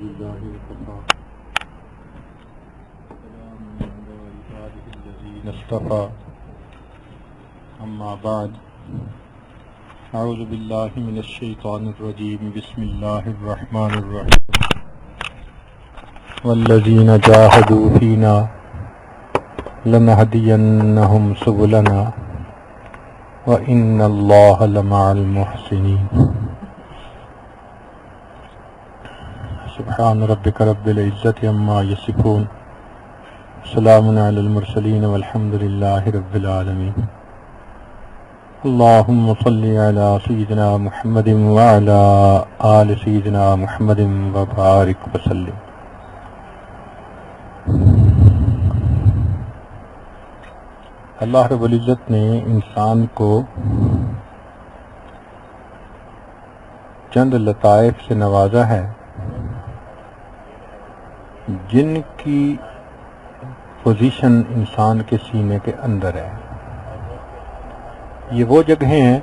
لله وكفى سلام على عباده الذين اصطفى أما بعد أعوذ بالله من الشيطان الرجيم بسم الله الرحمن الرحيم والذين جاهدوا فينا لنهدينهم سبلنا وإن الله لمع المحسنين سبحان ربك رب العزة عما يصفون سلام على المرسلين والحمد لله رب العالمين اللهم صل على سيدنا محمد وعلى آل سيدنا محمد وبارك وسلم. اللہ رب العزت نے انسان کو چند لطائف سے نوازا ہے جن کی پوزیشن انسان کے سینے کے اندر ہے. یہ وہ جگہیں ہیں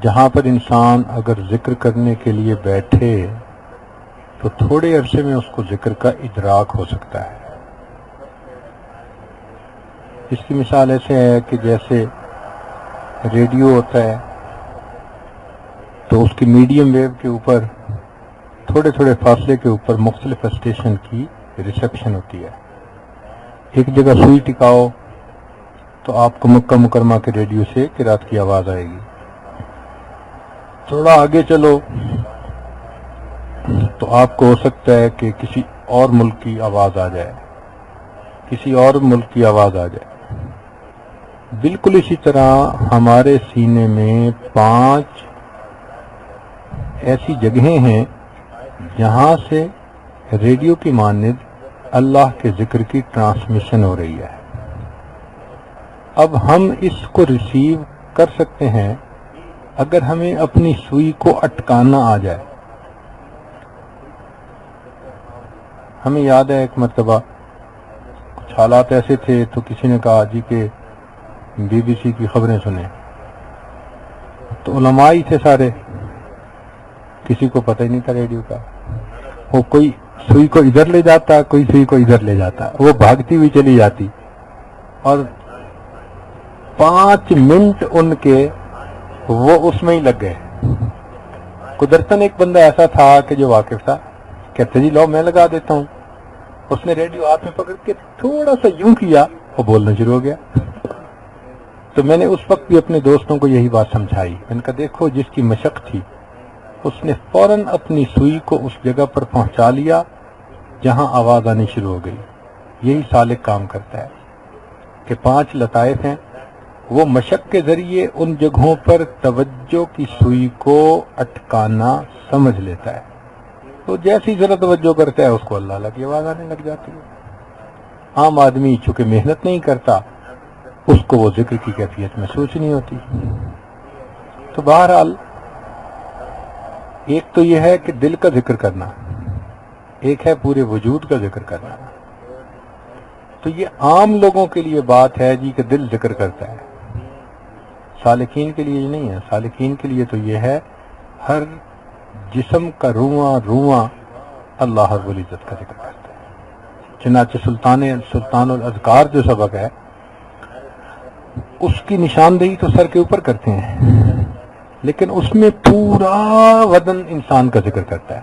جہاں پر انسان اگر ذکر کرنے کے لیے بیٹھے تو تھوڑے عرصے میں اس کو ذکر کا ادراک ہو سکتا ہے. اس کی مثال ایسے ہے کہ جیسے ریڈیو ہوتا ہے تو اس کی میڈیم ویو کے اوپر تھوڑے تھوڑے فاصلے کے اوپر مختلف اسٹیشن کی ریسیپشن ہوتی ہے. ایک جگہ سوئی ٹکاؤ تو آپ کو مکہ مکرمہ کے ریڈیو سے قرات کی آواز آئے گی. تھوڑا آگے چلو تو آپ کو ہو سکتا ہے کہ کسی اور ملک کی آواز آ جائے، کسی اور ملک کی آواز آ جائے. بالکل اسی طرح ہمارے سینے میں 5 ایسی جگہیں ہیں جہاں سے ریڈیو کی مانند اللہ کے ذکر کی ٹرانسمیشن ہو رہی ہے. اب ہم اس کو ریسیو کر سکتے ہیں اگر ہمیں اپنی سوئی کو اٹکانا آ جائے. ہمیں یاد ہے ایک مرتبہ کچھ حالات ایسے تھے تو کسی نے کہا جی کہ بی بی سی کی خبریں سنیں، تو علماء ہی تھے سارے، کسی کو پتہ ہی نہیں تھا ریڈیو کا. وہ کوئی سوئی کو ادھر لے جاتا، کوئی سوئی کو ادھر لے جاتا، وہ بھاگتی ہوئی چلی جاتی اور 5 منٹ ان کے وہ اس میں ہی لگ گئے. قدرتاً ایک بندہ ایسا تھا کہ جو واقف تھا، کہتے جی لو میں لگا دیتا ہوں. اس نے ریڈیو ہاتھ میں پکڑ کے تھوڑا سا یوں کیا، وہ بولنا شروع ہو گیا. تو میں نے اس وقت بھی اپنے دوستوں کو یہی بات سمجھائی. میں نے کہا دیکھو جس کی مشق تھی اس نے فوراً اپنی سوئی کو اس جگہ پر پہنچا لیا جہاں آواز آنی شروع ہو گئی. یہی سالک کام کرتا ہے کہ 5 لطائف ہیں، وہ مشق کے ذریعے ان جگہوں پر توجہ کی سوئی کو اٹکانا سمجھ لیتا ہے. تو جیسی ذرا توجہ کرتا ہے اس کو اللہ اللہ کی آواز آنے لگ جاتی ہے. عام آدمی چونکہ محنت نہیں کرتا اس کو وہ ذکر کی کیفیت محسوس نہیں ہوتی. تو بہرحال ایک تو یہ ہے کہ دل کا ذکر کرنا، ایک ہے پورے وجود کا ذکر کرنا. تو یہ عام لوگوں کے لیے بات ہے جی کہ دل ذکر کرتا ہے. سالکین کے لیے یہ نہیں ہے. سالکین کے لیے تو یہ ہے ہر جسم کا رواں رواں اللہ رب العزت کا ذکر کرتا ہے. چنانچہ سلطان الاذکار جو سبق ہے اس کی نشاندہی تو سر کے اوپر کرتے ہیں، لیکن اس میں پورا بدن انسان کا ذکر کرتا ہے.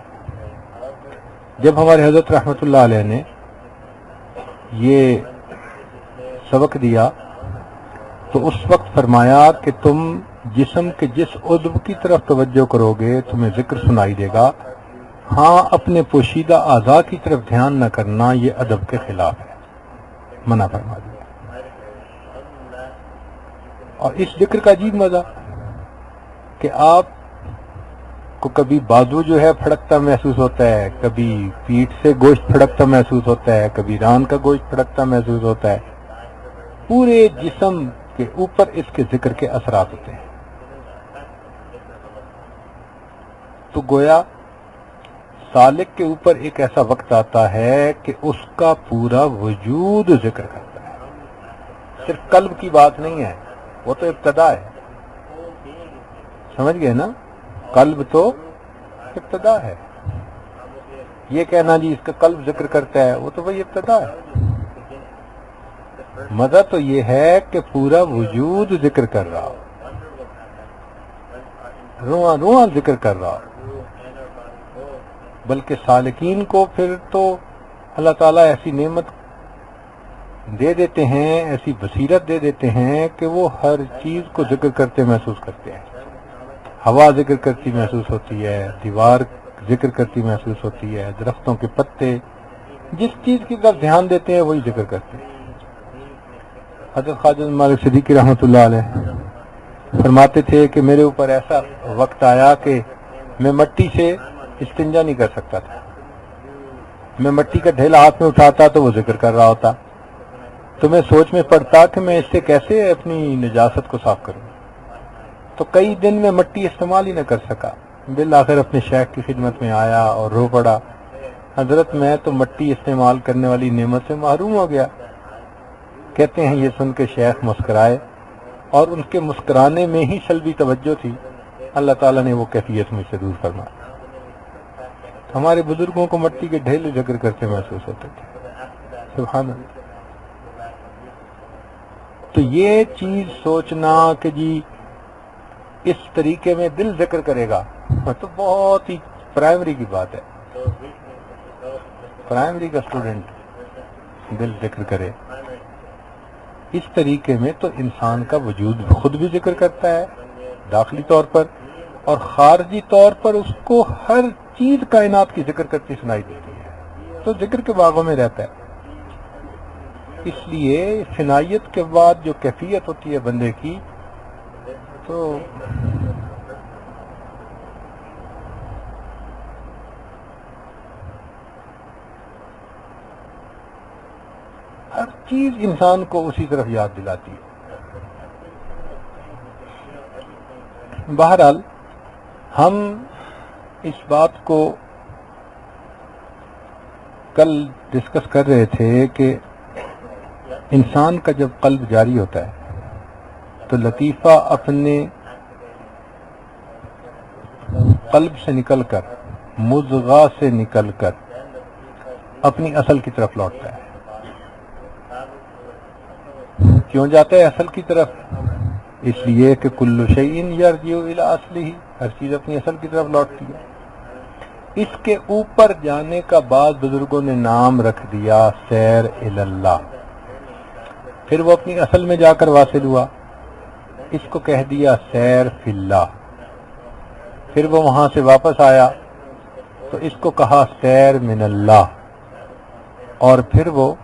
جب ہمارے حضرت رحمۃ اللہ علیہ نے یہ سبق دیا تو اس وقت فرمایا کہ تم جسم کے جس عضو کی طرف توجہ کرو گے تمہیں ذکر سنائی دے گا. ہاں اپنے پوشیدہ اعضاء کی طرف دھیان نہ کرنا یہ ادب کے خلاف ہے، منع فرما دیا. اور اس ذکر کا عجیب مزہ کہ آپ کو کبھی بازو جو ہے پھڑکتا محسوس ہوتا ہے، کبھی پیٹھ سے گوشت پھڑکتا محسوس ہوتا ہے، کبھی ران کا گوشت پھڑکتا محسوس ہوتا ہے. پورے جسم کے اوپر اس کے ذکر کے اثرات ہوتے ہیں. تو گویا سالک کے اوپر ایک ایسا وقت آتا ہے کہ اس کا پورا وجود ذکر کرتا ہے. صرف قلب کی بات نہیں ہے، وہ تو ابتدا ہے. سمجھ گئے نا؟ قلب تو ابتدا ہے. یہ کہنا جی اس کا قلب ذکر کرتا ہے، وہ تو وہی ابتدا ہے۔ مزہ تو یہ ہے کہ پورا وجود ذکر کر رہا ہو، رواں رواں ذکر کر رہا ہو۔ بلکہ سالکین کو پھر تو اللہ تعالیٰ ایسی نعمت دے دیتے ہیں، ایسی بصیرت دے دیتے ہیں کہ وہ ہر چیز کو ذکر کرتے محسوس کرتے ہیں۔ ہوا ذکر کرتی محسوس ہوتی ہے، دیوار ذکر کرتی محسوس ہوتی ہے، درختوں کے پتے، جس چیز کی طرف دھیان دیتے ہیں وہی ذکر کرتے ہیں۔ حضرت خواجہ مالک صدیقی رحمۃ اللہ علیہ فرماتے تھے کہ میرے اوپر ایسا وقت آیا کہ میں مٹی سے استنجا نہیں کر سکتا تھا، میں مٹی کا ڈھیلا ہاتھ میں اٹھاتا تو وہ ذکر کر رہا ہوتا، تو میں سوچ میں پڑتا کہ میں اس سے کیسے اپنی نجاست کو صاف کروں، تو کئی دن میں مٹی استعمال ہی نہ کر سکا۔ بالآخر اپنے شیخ کی خدمت میں آیا اور رو پڑا، حضرت میں تو مٹی استعمال کرنے والی نعمت سے محروم ہو گیا۔ کہتے ہیں یہ سن کے شیخ مسکرائے، اور ان کے مسکرانے میں ہی سلبی توجہ تھی، اللہ تعالیٰ نے وہ کیفیت مجھ سے دور فرمائی۔ ہمارے بزرگوں کو مٹی کے ڈھیلے ذکر کرتے محسوس ہوتے تھے، سبحان اللہ۔ تو یہ چیز سوچنا کہ جی اس طریقے میں دل ذکر کرے گا، تو بہت ہی پرائمری کی بات ہے۔ پرائمری کا اسٹوڈنٹ دل ذکر کرے اس طریقے میں، تو انسان کا وجود خود بھی ذکر کرتا ہے داخلی طور پر، اور خارجی طور پر اس کو ہر چیز کائنات کی ذکر کرتی سنائی دیتی ہے، تو ذکر کے باغوں میں رہتا ہے۔ اس لیے فنائیت کے بعد جو کیفیت ہوتی ہے بندے کی، تو ہر چیز انسان کو اسی طرف یاد دلاتی ہے۔ بہرحال ہم اس بات کو کل ڈسکس کر رہے تھے کہ انسان کا جب قلب جاری ہوتا ہے تو لطیفہ اپنے قلب سے نکل کر، مضغہ سے نکل کر اپنی اصل کی طرف لوٹتا ہے۔ کیوں جاتا ہے اصل کی طرف؟ اس لیے کہ کل شیء یرجع الی اصلہ، ہر چیز اپنی اصل کی طرف لوٹتی ہے۔ اس کے اوپر جانے کا بعد بزرگوں نے نام رکھ دیا سیر الی اللہ، پھر وہ اپنی اصل میں جا کر واصل ہوا، اس کو کہہ دیا سیر فی اللہ، پھر وہ وہاں سے واپس آیا تو اس کو کہا سیر من اللہ، اور پھر وہ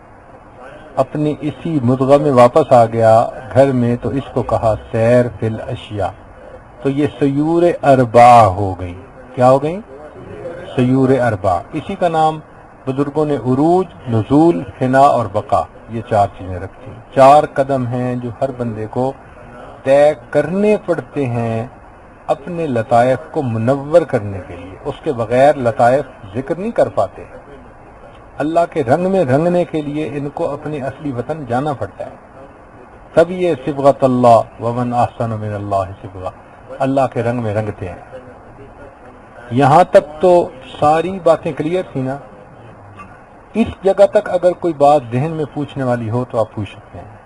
اپنی اسی مضغہ میں واپس آ گیا گھر میں تو اس کو کہا سیر فی الاشیاء۔ تو یہ سیور اربع ہو گئی۔ کیا ہو گئی؟ سیور اربع۔ اسی کا نام بزرگوں نے عروج، نزول، فنا اور بقا، یہ چار چیزیں رکھتی ہیں۔ چار قدم ہیں جو ہر بندے کو طے کرنے پڑتے ہیں اپنے لطائف کو منور کرنے کے لیے، اس کے بغیر لطائف ذکر نہیں کر پاتے۔ اللہ کے رنگ میں رنگنے کے لیے ان کو اپنے اصلی وطن جانا پڑتا ہے، تب یہ صبغۃ اللہ ومن احسن من اللہ صبغہ، اللہ کے رنگ میں رنگتے ہیں۔ یہاں تک تو ساری باتیں کلیئر تھی نا؟ اس جگہ تک اگر کوئی بات ذہن میں پوچھنے والی ہو تو آپ پوچھ سکتے ہیں۔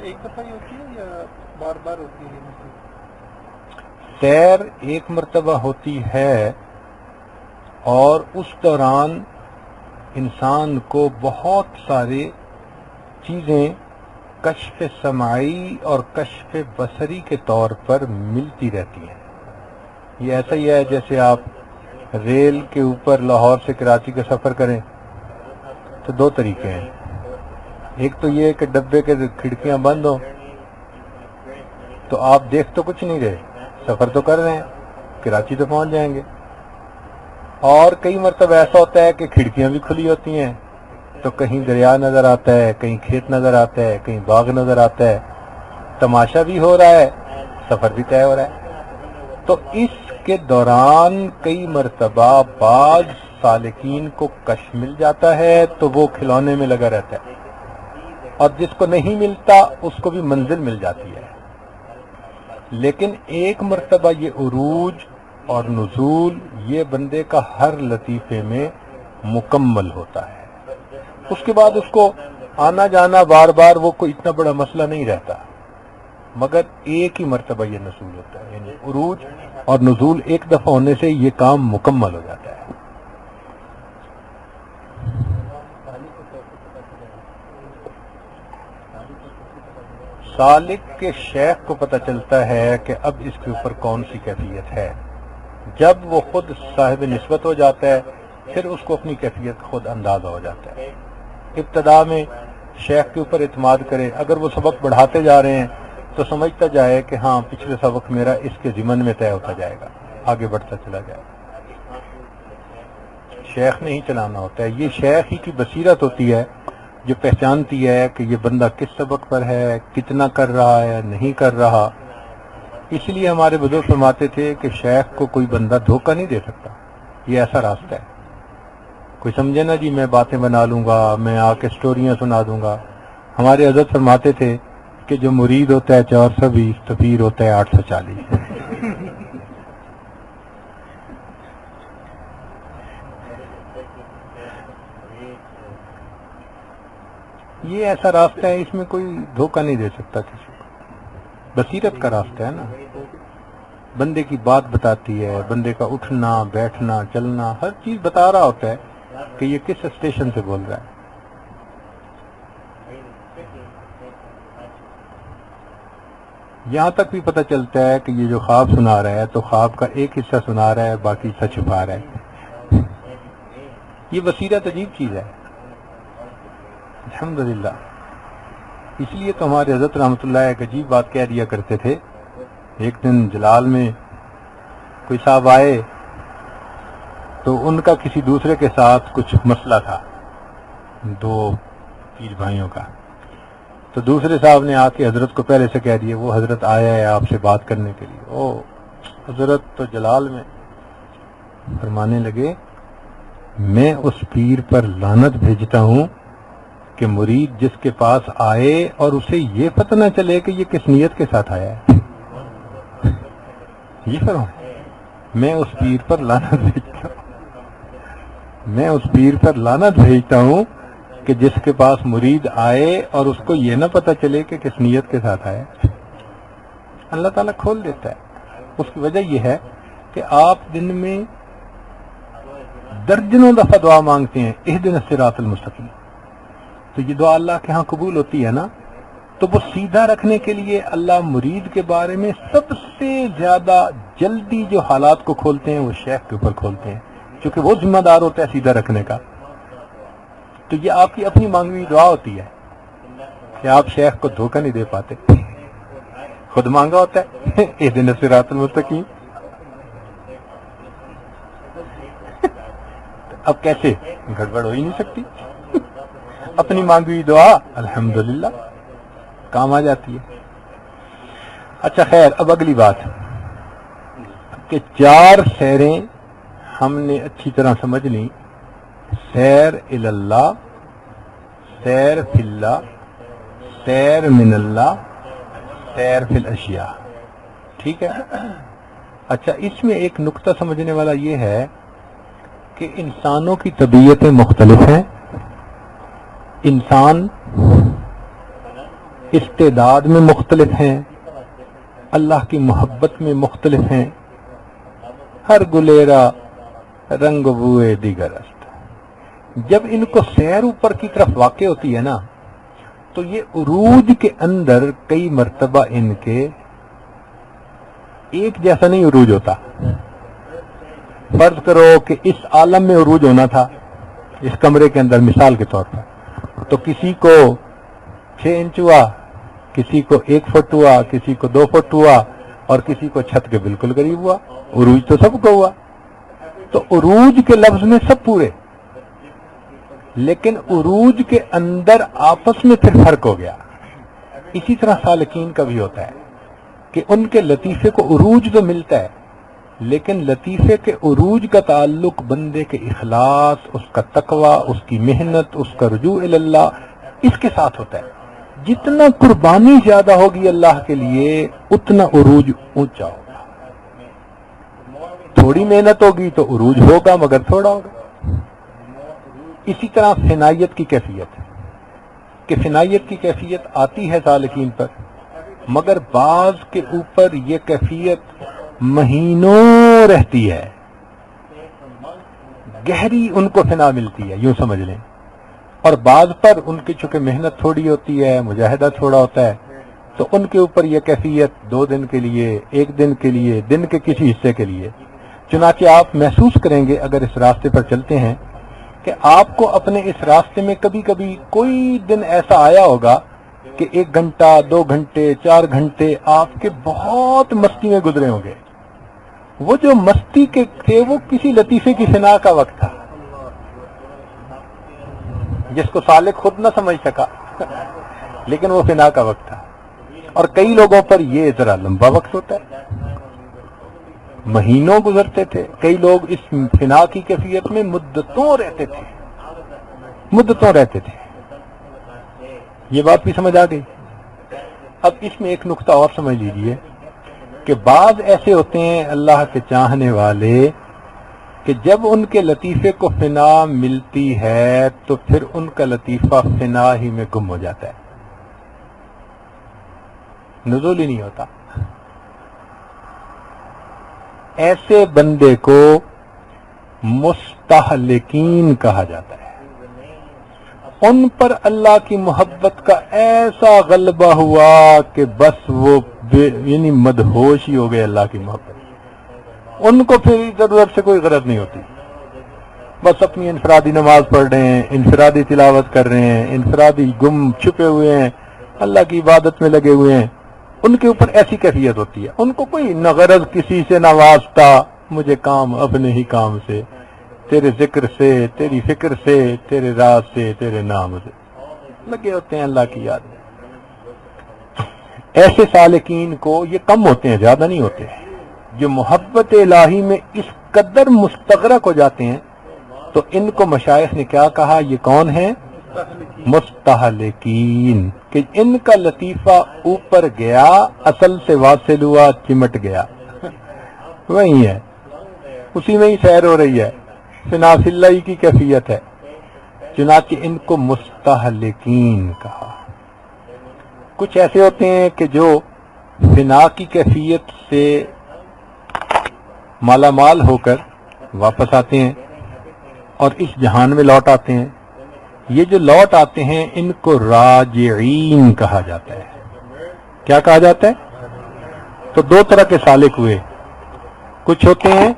ایک دفعہ ہی ہوتی ہے یا بار بار ہوتی ہے؟ سیر ایک مرتبہ ہوتی ہے، اور اس دوران انسان کو بہت سارے چیزیں کشف سمعی اور کشف بصری کے طور پر ملتی رہتی ہیں۔ یہ ایسا ہی ہے جیسے آپ ریل کے اوپر لاہور سے کراچی کا سفر کریں تو دو طریقے ہیں، ایک تو یہ کہ ڈبے کے کھڑکیاں بند ہوں تو آپ دیکھ تو کچھ نہیں رہے، سفر تو کر رہے ہیں، کراچی تو پہنچ جائیں گے، اور کئی مرتبہ ایسا ہوتا ہے کہ کھڑکیاں بھی کھلی ہوتی ہیں تو کہیں دریا نظر آتا ہے، کہیں کھیت نظر آتا ہے، کہیں باغ نظر آتا ہے، تماشا بھی ہو رہا ہے، سفر بھی طے ہو رہا ہے۔ تو اس کے دوران کئی مرتبہ بعض سالکین کو کشف مل جاتا ہے تو وہ کھلونے میں لگا رہتا ہے، اور جس کو نہیں ملتا اس کو بھی منزل مل جاتی ہے۔ لیکن ایک مرتبہ یہ عروج اور نزول یہ بندے کا ہر لطیفے میں مکمل ہوتا ہے، اس کے بعد اس کو آنا جانا بار بار وہ کوئی اتنا بڑا مسئلہ نہیں رہتا، مگر ایک ہی مرتبہ یہ نزول ہوتا ہے، یعنی عروج اور نزول ایک دفعہ ہونے سے یہ کام مکمل ہو جاتا ہے۔ سالک کے شیخ کو پتہ چلتا ہے کہ اب اس کے اوپر کون سی کیفیت ہے، جب وہ خود صاحب نسبت ہو جاتا ہے پھر اس کو اپنی کیفیت خود اندازہ ہو جاتا ہے۔ ابتدا میں شیخ کے اوپر اعتماد کرے، اگر وہ سبق بڑھاتے جا رہے ہیں تو سمجھتا جائے کہ ہاں پچھلے سبق میرا اس کے ضمن میں طے ہوتا جائے گا، آگے بڑھتا چلا جائے گا۔ شیخ نے ہی چلانا ہوتا ہے، یہ شیخ ہی کی بصیرت ہوتی ہے جو پہچانتی ہے کہ یہ بندہ کس سبق پر ہے، کتنا کر رہا ہے، نہیں کر رہا۔ اس لیے ہمارے بزرگ فرماتے تھے کہ شیخ کو کوئی بندہ دھوکہ نہیں دے سکتا، یہ ایسا راستہ ہے۔ کوئی سمجھے نا جی میں باتیں بنا لوں گا، میں آ کے سٹوریاں سنا دوں گا۔ ہمارے حضرت فرماتے تھے کہ جو مرید ہوتا ہے 420 تو پیر ہوتا ہے 840۔ یہ ایسا راستہ ہے، اس میں کوئی دھوکہ نہیں دے سکتا کسی کو، بصیرت کا راستہ ہے نا، بندے کی بات بتاتی ہے، بندے کا اٹھنا بیٹھنا چلنا ہر چیز بتا رہا ہوتا ہے کہ یہ کس اسٹیشن سے بول رہا ہے۔ یہاں تک بھی پتہ چلتا ہے کہ یہ جو خواب سنا رہا ہے تو خواب کا ایک حصہ سنا رہا ہے، باقی حصہ چھپا رہا ہے۔ یہ بصیرت عجیب چیز ہے، الحمدللہ۔ اس لیے تو ہمارے حضرت رحمۃ اللہ ایک عجیب بات کہہ دیا کرتے تھے۔ ایک دن جلال میں کوئی صاحب آئے تو ان کا کسی دوسرے کے ساتھ کچھ مسئلہ تھا، دو پیر بھائیوں کا، تو دوسرے صاحب نے آ کے حضرت کو پہلے سے کہہ دیا وہ حضرت آیا ہے آپ سے بات کرنے کے لیے۔ او حضرت تو جلال میں فرمانے لگے میں اس پیر پر لعنت بھیجتا ہوں کہ مرید جس کے پاس آئے اور اسے یہ پتہ نہ چلے کہ یہ کس نیت کے ساتھ آیا ہے۔ یہ فرما میں اس پیر پر لعنت بھیجتا ہوں، میں اس پیر پر لعنت بھیجتا ہوں کہ جس کے پاس مرید آئے اور اس کو یہ نہ پتہ چلے کہ کس نیت کے ساتھ آیا۔ اللہ تعالیٰ کھول دیتا ہے۔ اس کی وجہ یہ ہے کہ آپ دن میں درجنوں دفعہ دعا مانگتے ہیں اہدنا الصراط المستقیم، تو یہ دعا اللہ کے ہاں قبول ہوتی ہے نا، تو وہ سیدھا رکھنے کے لیے اللہ مرید کے بارے میں سب سے زیادہ جلدی جو حالات کو کھولتے ہیں وہ شیخ کے اوپر کھولتے ہیں، کیونکہ وہ ذمہ دار ہوتا ہے سیدھا رکھنے کا۔ تو یہ آپ کی اپنی مانگی ہوئی دعا ہوتی ہے کہ آپ شیخ کو دھوکہ نہیں دے پاتے، خود مانگا ہوتا ہے اہدنا الصراط المستقیم۔ اب کیسے گڑبڑ ہو ہی نہیں سکتی، اپنی مانگی ہوئی دعا الحمدللہ کام آ جاتی ہے۔ اچھا خیر، اب اگلی بات کہ 4 سیریں ہم نے اچھی طرح سمجھ لیں، سیر اللہ، سیر فی اللہ، سیر من اللہ، سیر فی الاشیاء، ٹھیک ہے۔ اچھا اس میں ایک نقطہ سمجھنے والا یہ ہے کہ انسانوں کی طبیعتیں مختلف ہیں، انسان استعداد میں مختلف ہیں، اللہ کی محبت میں مختلف ہیں، ہر گلیرا رنگ بوئے دیگر است۔ جب ان کو سیر اوپر کی طرف واقع ہوتی ہے نا تو یہ عروج کے اندر کئی مرتبہ ان کے ایک جیسا نہیں عروج ہوتا۔ فرض کرو کہ اس عالم میں عروج ہونا تھا اس کمرے کے اندر مثال کے طور پر، تو کسی کو 6 انچ ہوا، کسی کو 1 فٹ ہوا، کسی کو 2 فٹ ہوا، اور کسی کو چھت کے بالکل قریب ہوا۔ عروج تو سب کو ہوا، تو عروج کے لفظ میں سب پورے، لیکن عروج کے اندر آپس میں پھر فرق ہو گیا۔ اسی طرح سالکین کا بھی ہوتا ہے کہ ان کے لطیفے کو عروج تو ملتا ہے، لیکن لطیفے کے عروج کا تعلق بندے کے اخلاص، اس کا تقوی، اس کی محنت، اس کا رجوع اللہ اس کے ساتھ ہوتا ہے۔ جتنا قربانی زیادہ ہوگی اللہ کے لیے اتنا عروج اونچا ہوگا. تھوڑی محنت ہوگی تو عروج ہوگا مگر تھوڑا ہوگا. اسی طرح فنائیت کی کیفیت ہے کہ فنائیت کی کیفیت آتی ہے سالکین پر، مگر بعض کے اوپر یہ کیفیت مہینوں رہتی ہے، گہری ان کو فنا ملتی ہے، یوں سمجھ لیں. اور بعض پر ان کی چونکہ محنت تھوڑی ہوتی ہے، مجاہدہ تھوڑا ہوتا ہے، تو ان کے اوپر یہ کیفیت 2 دن کے لیے، 1 دن کے لیے، دن کے کسی حصے کے لیے. چنانچہ آپ محسوس کریں گے اگر اس راستے پر چلتے ہیں کہ آپ کو اپنے اس راستے میں کبھی کبھی کوئی دن ایسا آیا ہوگا کہ 1 گھنٹہ، 2 گھنٹے، 4 گھنٹے آپ کے بہت مستی میں گزرے ہوں گے. وہ جو مستی کے تھے وہ کسی لطیفے کی فنا کا وقت تھا جس کو سالک خود نہ سمجھ سکا، لیکن وہ فنا کا وقت تھا. اور کئی لوگوں پر یہ ذرا لمبا وقت ہوتا ہے، مہینوں گزرتے تھے. کئی لوگ اس فنا کی کیفیت میں مدتوں رہتے تھے. یہ بات بھی سمجھ آ گئی. اب اس میں ایک نقطہ اور سمجھ لیجئے کہ بعض ایسے ہوتے ہیں اللہ کے چاہنے والے کہ جب ان کے لطیفے کو فنا ملتی ہے تو پھر ان کا لطیفہ فنا ہی میں گم ہو جاتا ہے، نزول ہی نہیں ہوتا. ایسے بندے کو مستحلقین کہا جاتا ہے. ان پر اللہ کی محبت کا ایسا غلبہ ہوا کہ بس وہ یعنی مدہوش ہی ہو گئے اللہ کی محبت. ان کو پھر ادھر ادھر سے کوئی غرض نہیں ہوتی، بس اپنی انفرادی نماز پڑھ رہے ہیں، انفرادی تلاوت کر رہے ہیں، انفرادی گم چھپے ہوئے ہیں، اللہ کی عبادت میں لگے ہوئے ہیں. ان کے اوپر ایسی کیفیت ہوتی ہے، ان کو کوئی نہ غرض کسی سے نہ واسطہ، مجھے کام اپنے ہی کام سے، تیرے ذکر سے، تیری فکر سے، تیرے راز سے، تیرے نام سے لگے ہوتے ہیں اللہ کی یاد میں. ایسے سالکین کو یہ کم ہوتے ہیں، زیادہ نہیں ہوتے، جو محبت الہی میں اس قدر مستغرق ہو جاتے ہیں. تو ان کو مشائخ نے کیا کہا؟ یہ کون ہیں؟ مستحلقین، کہ ان کا لطیفہ اوپر گیا، اصل سے واصل ہوا، چمٹ گیا، وہی ہے، اسی میں ہی سیر ہو رہی ہے، فنا فی اللہ کی کیفیت ہے. چنانچہ ان کو مستحلقین کہا. کچھ ایسے ہوتے ہیں کہ جو فنا کی کیفیت سے مالا مال ہو کر واپس آتے ہیں اور اس جہان میں لوٹ آتے ہیں. یہ جو لوٹ آتے ہیں ان کو راجعین کہا جاتا ہے. کیا کہا جاتا ہے؟ تو 2 طرح کے سالک ہوئے، کچھ ہوتے ہیں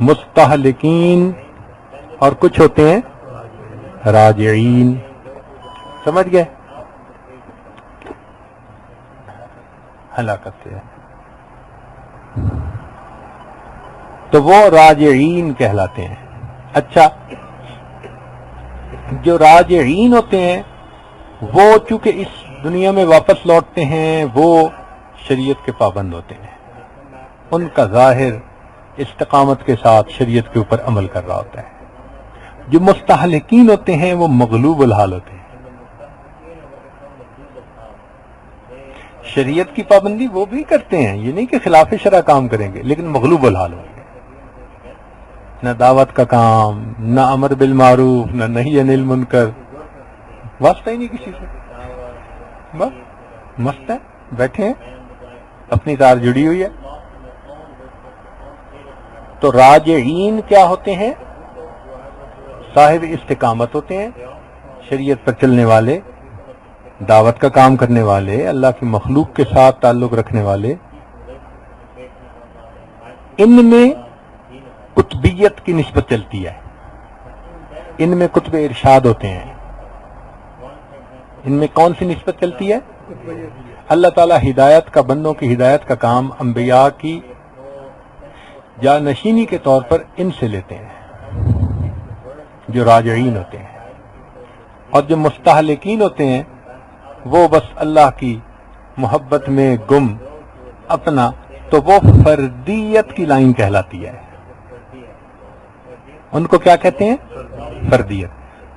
مستحلقین اور کچھ ہوتے ہیں راجعین. سمجھ گئے؟ ہلاکت سے تو وہ راجعین کہلاتے ہیں. اچھا، جو راجعین ہوتے ہیں وہ چونکہ اس دنیا میں واپس لوٹتے ہیں وہ شریعت کے پابند ہوتے ہیں، ان کا ظاہر استقامت کے ساتھ شریعت کے اوپر عمل کر رہا ہوتا ہے. جو مستحلقین ہوتے ہیں وہ مغلوب الحال ہوتے ہیں، شریعت کی پابندی وہ بھی کرتے ہیں، یہ نہیں کہ خلاف شرع کام کریں گے، لیکن مغلوب الحال ہوں گے. نہ دعوت کا کام، نہ امر بالمعروف، نہ نہی عن المنکر، واسطہ ہی نہیں کسی سے، بس مست ہے، بیٹھے ہیں، اپنی تار جڑی ہوئی ہے. تو راجعین کیا ہوتے ہیں؟ صاحب استقامت ہوتے ہیں، شریعت پر چلنے والے، دعوت کا کام کرنے والے، اللہ کی مخلوق کے ساتھ تعلق رکھنے والے. ان میں قطبیت کی نسبت چلتی ہے، ان میں قطب ارشاد ہوتے ہیں. ان میں کون سی نسبت چلتی ہے؟ اللہ تعالیٰ ہدایت کا، بندوں کی ہدایت کا کام انبیاء کی جانشینی کے طور پر ان سے لیتے ہیں جو راجعین ہوتے ہیں. اور جو مستحلقین ہوتے ہیں وہ بس اللہ کی محبت میں گم اپنا، تو وہ فردیت کی لائن کہلاتی ہے. ان کو کیا کہتے ہیں؟ فردیت.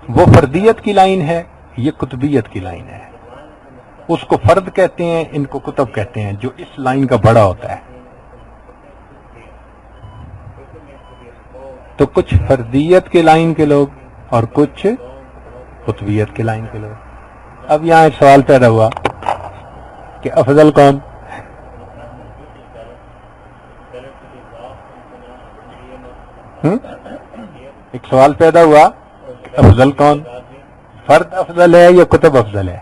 وہ فردیت کی لائن ہے، یہ قطبیت کی لائن ہے. اس کو فرد کہتے ہیں، ان کو کتب کہتے ہیں، جو اس لائن کا بڑا ہوتا ہے. تو کچھ فردیت کے لائن کے لوگ اور کچھ قطبیت کے لائن کے لوگ. اب یہاں ایک سوال پیدا ہوا کہ افضل کون؟ ایک سوال پیدا ہوا کہ افضل کون؟ فرد افضل ہے یا کتب افضل ہے؟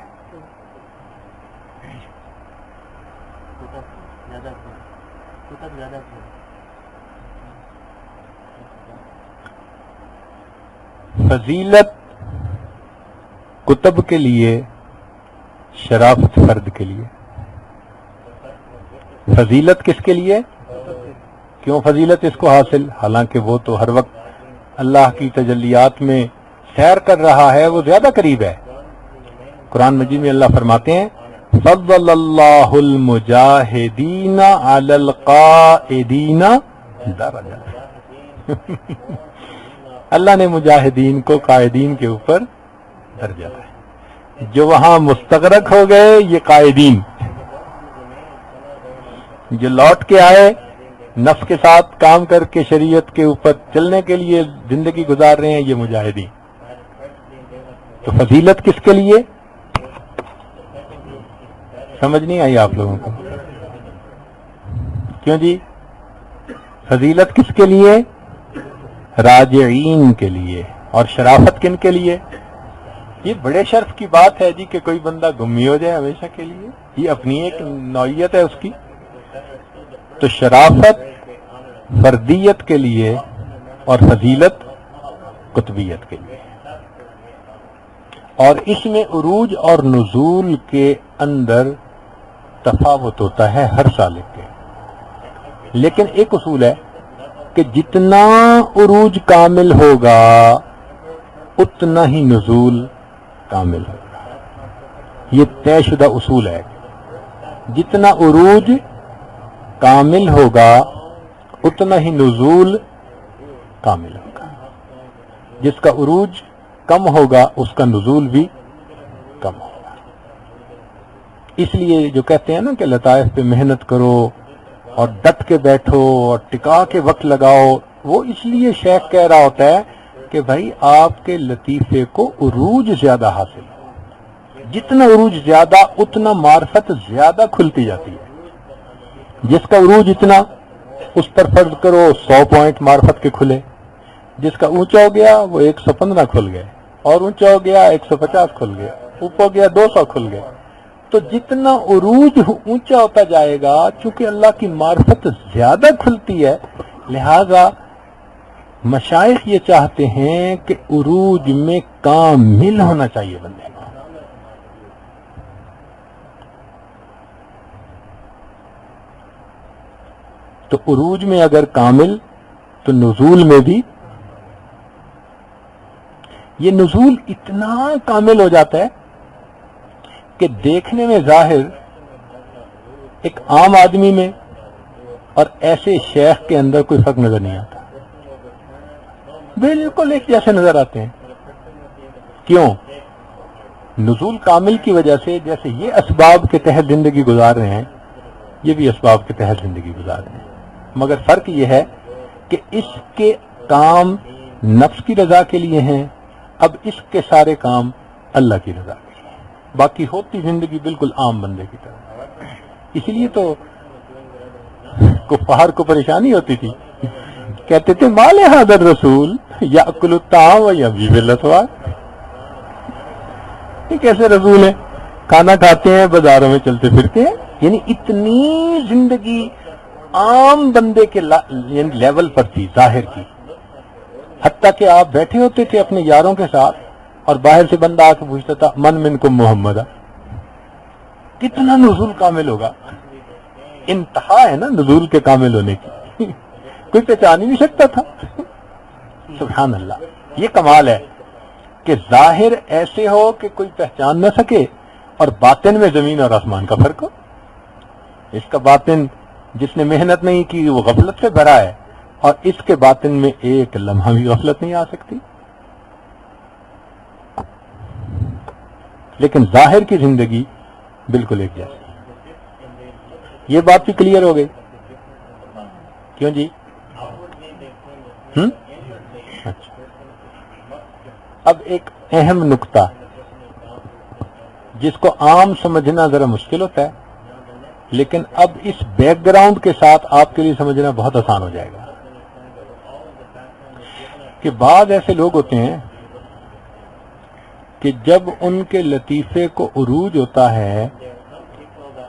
فضیلت کتب کے لیے، شرافت فرد کے لیے. فضیلت کس کے لیے؟ کیوں فضیلت اس کو حاصل؟ حالانکہ وہ تو ہر وقت اللہ کی تجلیات میں سیر کر رہا ہے، وہ زیادہ قریب ہے. قرآن مجید میں اللہ فرماتے ہیں فضل اللہ المجاہدین علی القائدین درجہ. اللہ نے مجاہدین کو قائدین کے اوپر درجہ ہے. جو وہاں مستغرق ہو گئے یہ قائدین، جو لوٹ کے آئے نفس کے ساتھ کام کر کے شریعت کے اوپر چلنے کے لیے زندگی گزار رہے ہیں، یہ مجاہدین. تو فضیلت کس کے لیے؟ سمجھ نہیں آئی آپ لوگوں کو؟ کیوں جی؟ فضیلت کس کے لیے؟ راجعین کے لیے. اور شرافت کن کے لیے؟ یہ بڑے شرف کی بات ہے جی کہ کوئی بندہ گمی ہو جائے ہمیشہ کے لیے، یہ اپنی ایک نوعیت ہے اس کی. تو شرافت فردیت کے لیے اور فضیلت قطبیت کے لیے. اور اس میں عروج اور نزول کے اندر تفاوت ہوتا ہے ہر سالک کے. لیکن ایک اصول ہے کہ جتنا عروج کامل ہوگا اتنا ہی نزول کامل ہوگا. یہ طے شدہ اصول ہے. جتنا عروج کامل ہوگا اتنا ہی نزول کامل ہوگا. جس کا عروج کم ہوگا اس کا نزول بھی کم ہوگا. اس لیے جو کہتے ہیں نا کہ لطائف پہ محنت کرو اور ڈٹ کے بیٹھو اور ٹکا کے وقت لگاؤ، وہ اس لیے شیخ کہہ رہا ہوتا ہے کہ بھائی آپ کے لطیفے کو عروج زیادہ حاصل ہو. جتنا عروج زیادہ اتنا معرفت زیادہ کھلتی جاتی ہے. جس کا عروج اتنا اس پر فرض کرو 100 پوائنٹ معرفت کے کھلے. جس کا اونچا ہو گیا وہ 115 کھل گئے، اور اونچا ہو گیا 150 کھل گیا، اوپر گیا 200 کھل گئے. تو جتنا عروج اونچا ہوتا جائے گا، چونکہ اللہ کی معرفت زیادہ کھلتی ہے، لہذا مشائخ یہ چاہتے ہیں کہ عروج میں کامل ہونا چاہیے بندے کو. تو عروج میں اگر کامل تو نزول میں بھی. یہ نزول اتنا کامل ہو جاتا ہے کہ دیکھنے میں ظاہر ایک عام آدمی میں اور ایسے شیخ کے اندر کوئی فرق نظر نہیں آتا. بالکل ایک جیسے نظر آتے ہیں. کیوں؟ نزول کامل کی وجہ سے. جیسے یہ اسباب کے تحت زندگی گزار رہے ہیں، یہ بھی اسباب کے تحت زندگی گزار رہے ہیں، مگر فرق یہ ہے کہ اس کے کام نفس کی رضا کے لیے ہیں، اب اس کے سارے کام اللہ کی رضا کے لیے. باقی ہوتی زندگی بالکل عام بندے کی طرح. اسی لیے تو کفار کو پریشانی ہوتی تھی، کہتے تھے مال حاضر رسول یاکل الطعام ویمشی فی الاسواق. یہ کیسے رسول ہیں؟ کھانا کھاتے ہیں، بازاروں میں چلتے پھرتے ہیں. یعنی اتنی زندگی عام بندے کے لیول پر تھی ظاہر کی. حتیٰ کہ آپ بیٹھے ہوتے تھے اپنے یاروں کے ساتھ اور باہر سے بندہ آ کے پوچھتا تھا من منکم محمد. کتنا نزول کامل ہوگا. انتہا ہے نا نزول کے کامل ہونے کی. کوئی پہچان ہی نہیں سکتا تھا. سبحان اللہ. یہ کمال ہے کہ ظاہر ایسے ہو کہ کوئی پہچان نہ سکے اور باطن میں زمین اور آسمان کا فرق ہو. اس کا باطن جس نے محنت نہیں کی وہ غفلت سے بھرا ہے، اور اس کے باطن میں ایک لمحہ بھی غفلت نہیں آ سکتی. لیکن ظاہر کی زندگی بالکل ایک جیسے. یہ بات بھی کلیئر ہو گئی؟ کیوں جی؟ اچھا. اب ایک اہم نقطہ جس کو عام سمجھنا ذرا مشکل ہوتا ہے، لیکن اب اس بیک گراؤنڈ کے ساتھ آپ کے لیے سمجھنا بہت آسان ہو جائے گا، کہ بعض ایسے لوگ ہوتے ہیں کہ جب ان کے لطیفے کو عروج ہوتا ہے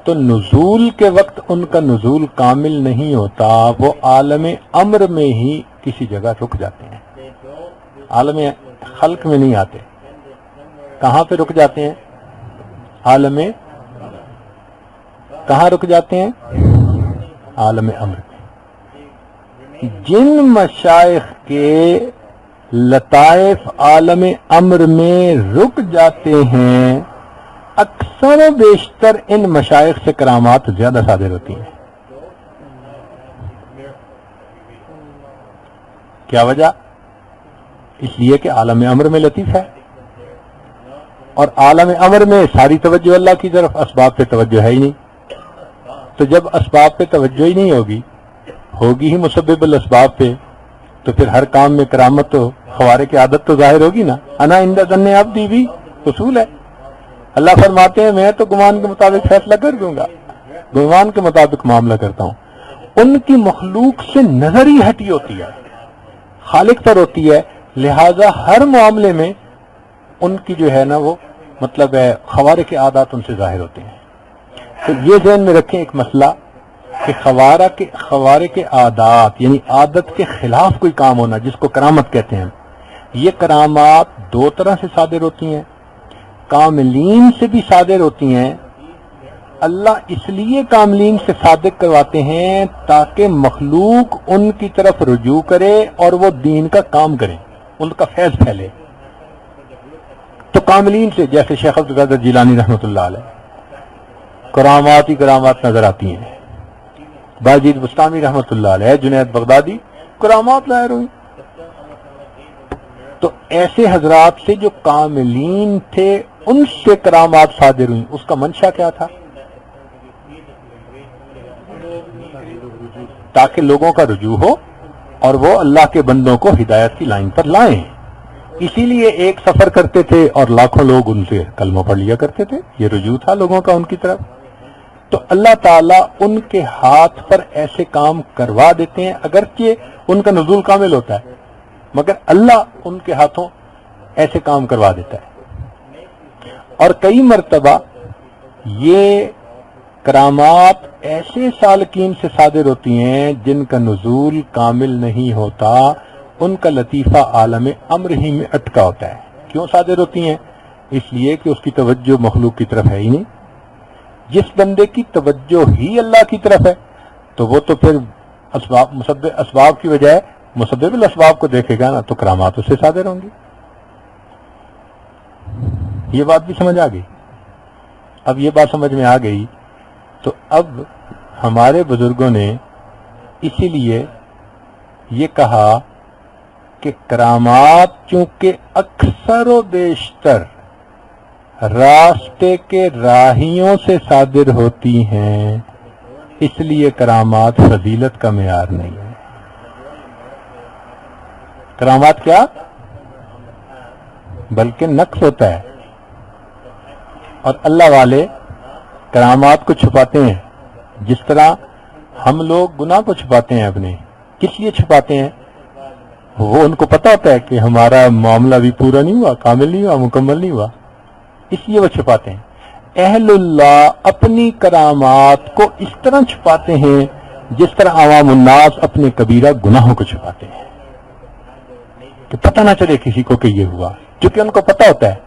تو نزول کے وقت ان کا نزول کامل نہیں ہوتا، وہ عالم امر میں ہی کسی جگہ رک جاتے ہیں، عالم خلق میں نہیں آتے. کہاں پہ رک جاتے ہیں؟ عالم. کہاں رک جاتے ہیں؟ عالم امر میں. جن مشائخ کے لطائف عالم امر میں رک جاتے ہیں، اکثر و بیشتر ان مشائخ سے کرامات زیادہ صادر ہوتی ہیں. کیا وجہ؟ اس لیے کہ عالم امر میں لطیف ہے، اور عالم امر میں ساری توجہ اللہ کی طرف، اسباب پہ توجہ ہے ہی نہیں. تو جب اسباب پہ توجہ ہی نہیں ہوگی ہی مسبب الاسباب پہ، تو پھر ہر کام میں کرامت تو خوارے کی عادت تو ظاہر ہوگی نا. انا عند ظن عبدی بھی اصول ہے. اللہ فرماتے ہیں میں تو گمان کے مطابق فیصلہ کر دوں گا، گمان کے مطابق معاملہ کرتا ہوں. ان کی مخلوق سے نظر ہی ہٹی ہوتی ہے، خالق پر ہوتی ہے، لہذا ہر معاملے میں ان کی جو ہے نا وہ مطلب ہے خوارے کے عادات ان سے ظاہر ہوتے ہیں. تو یہ ذہن میں رکھیں ایک مسئلہ کہ خوارے کے عادات یعنی عادت کے خلاف کوئی کام ہونا، جس کو کرامت کہتے ہیں. یہ کرامات دو طرح سے صادر ہوتی ہیں، کاملین سے بھی صادر ہوتی ہیں. اللہ اس لیے کاملین سے صادق کرواتے ہیں تاکہ مخلوق ان کی طرف رجوع کرے اور وہ دین کا کام کریں، ان کا فیض پھیلے. تو کاملین سے جیسے شیخ عبد القادر جیلانی رحمۃ اللہ علیہ کرامات ہی کرامات نظر آتی ہیں، باجید بستامی رحمۃ اللہ علیہ، جنید بغدادی کرامات ظاہر ہوئی. تو ایسے حضرات سے جو کاملین تھے ان سے کرامات صادر ہوئی. اس کا منشا کیا تھا؟ تاکہ لوگوں کا رجوع ہو اور وہ اللہ کے بندوں کو ہدایت کی لائن پر لائیں. اسی لیے ایک سفر کرتے تھے اور لاکھوں لوگ ان سے کلمہ پڑھ لیا کرتے تھے. یہ رجوع تھا لوگوں کا ان کی طرف. تو اللہ تعالیٰ ان کے ہاتھ پر ایسے کام کروا دیتے ہیں، اگرچہ ان کا نزول کامل ہوتا ہے، مگر اللہ ان کے ہاتھوں ایسے کام کروا دیتا ہے. اور کئی مرتبہ یہ کرامات ایسے سالکین سے صادر ہوتی ہیں جن کا نزول کامل نہیں ہوتا، ان کا لطیفہ عالم امر ہی میں اٹکا ہوتا ہے. کیوں صادر ہوتی ہیں؟ اس لیے کہ اس کی توجہ مخلوق کی طرف ہے ہی نہیں. جس بندے کی توجہ ہی اللہ کی طرف ہے تو وہ تو پھر اسباب کی بجائے مسبب الاسباب کو دیکھے گا نا، تو کرامات اس سے صادر ہوں گی. یہ بات بھی سمجھ آ گئی؟ اب یہ بات سمجھ میں آ گئی تو اب ہمارے بزرگوں نے اسی لیے یہ کہا کہ کرامات چونکہ اکثر و بیشتر راستے کے راہیوں سے صادر ہوتی ہیں، اس لیے کرامات فضیلت کا معیار نہیں ہے. کرامات کیا بلکہ نقص ہوتا ہے. اور اللہ والے کرامات کو چھپاتے ہیں، جس طرح ہم لوگ گناہ کو چھپاتے ہیں اپنے. کس لیے چھپاتے ہیں؟ وہ ان کو پتا ہوتا ہے کہ ہمارا معاملہ بھی پورا نہیں ہوا، کامل نہیں ہوا، مکمل نہیں ہوا، اس لیے وہ چھپاتے ہیں. اہل اللہ اپنی کرامات کو اس طرح چھپاتے ہیں جس طرح عوام الناس اپنے کبیرہ گناہوں کو چھپاتے ہیں، کہ پتہ نہ چلے کسی کو کہ یہ ہوا، کیونکہ ان کو پتہ ہوتا ہے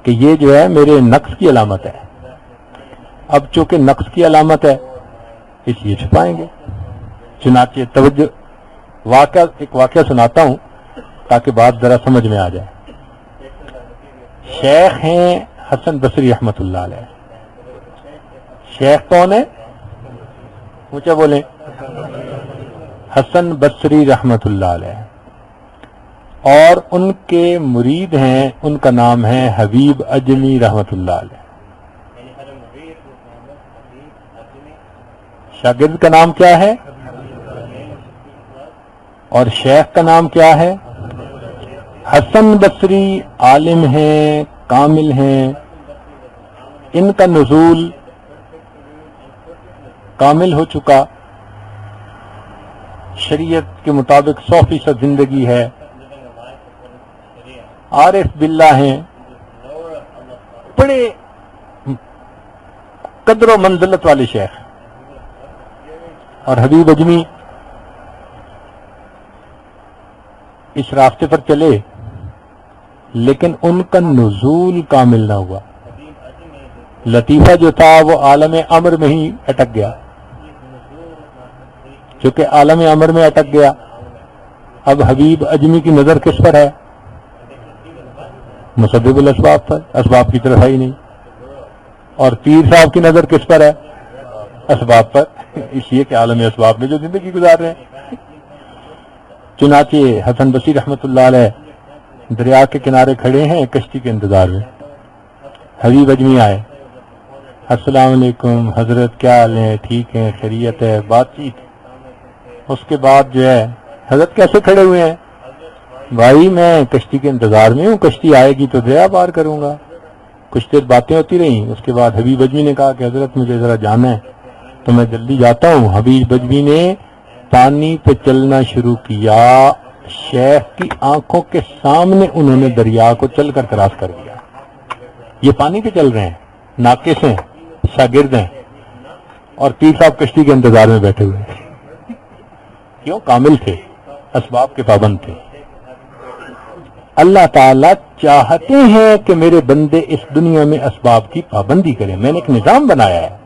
کہ یہ جو ہے میرے نقص کی علامت ہے. اب چونکہ نقص کی علامت ہے اس لیے چھپائیں گے. چنانچہ توجہ ایک واقعہ سناتا ہوں تاکہ بات ذرا سمجھ میں آ جائے. شیخ ہیں حسن بصری رحمۃ اللہ علیہ. شیخ کون ہے؟ اونچا بولیں. حسن بصری رحمۃ اللہ علیہ. اور ان کے مرید ہیں، ان کا نام ہے حبیب اجمی رحمۃ اللہ علیہ. شاگرد کا نام کیا ہے اور شیخ کا نام کیا ہے؟ حسن بصری عالم ہیں، کامل ہیں، ان کا نزول کامل ہو چکا، شریعت کے مطابق 100% زندگی ہے، عارف باللہ ہیں، بڑے قدر و منزلت والے شیخ، اور حبیب اجمی اس راستے پر چلے لیکن ان کا نزول کامل نہ ہوا۔ لطیفہ جو تھا وہ عالم امر میں ہی اٹک گیا، چونکہ عالم امر میں اٹک گیا، اب حبیب اجمی کی نظر کس پر ہے؟ مسبب الاسباب پر، اسباب کی طرف ہے ہی نہیں، اور پیر صاحب کی نظر کس پر ہے؟ اسباب پر، اس لیے کہ عالم اسباب میں جو زندگی گزار رہے ہیں۔ چنانچہ حسن بصری رحمۃ اللہ علیہ دریا کے کنارے کھڑے ہیں کشتی کے انتظار میں، حبیب اجمی آئے، السلام علیکم حضرت، کیا حال ہے؟ ٹھیک ہے، خیریت ہے، بات چیت۔ اس کے بعد جو ہے حضرت کیسے کھڑے ہوئے ہیں؟ بھائی میں کشتی کے انتظار میں ہوں، کشتی آئے گی تو دریا پار کروں گا۔ کچھ دیر باتیں ہوتی رہیں، اس کے بعد حبیب اجمی نے کہا کہ حضرت مجھے ذرا جانا ہے تو میں جلدی جاتا ہوں۔ حبیب اجمی نے پانی پہ چلنا شروع کیا، شیخ کی آنکھوں کے سامنے انہوں نے دریا کو چل کر کراس کر دیا۔ یہ پانی پہ چل رہے ہیں، ناقص ہیں، شاگرد ہیں، اور پیر صاحب کشتی کے انتظار میں بیٹھے ہوئے ہیں۔ کیوں؟ کامل تھے، اسباب کے پابند تھے۔ اللہ تعالیٰ چاہتے ہیں کہ میرے بندے اس دنیا میں اسباب کی پابندی کریں۔ میں نے ایک نظام بنایا ہے،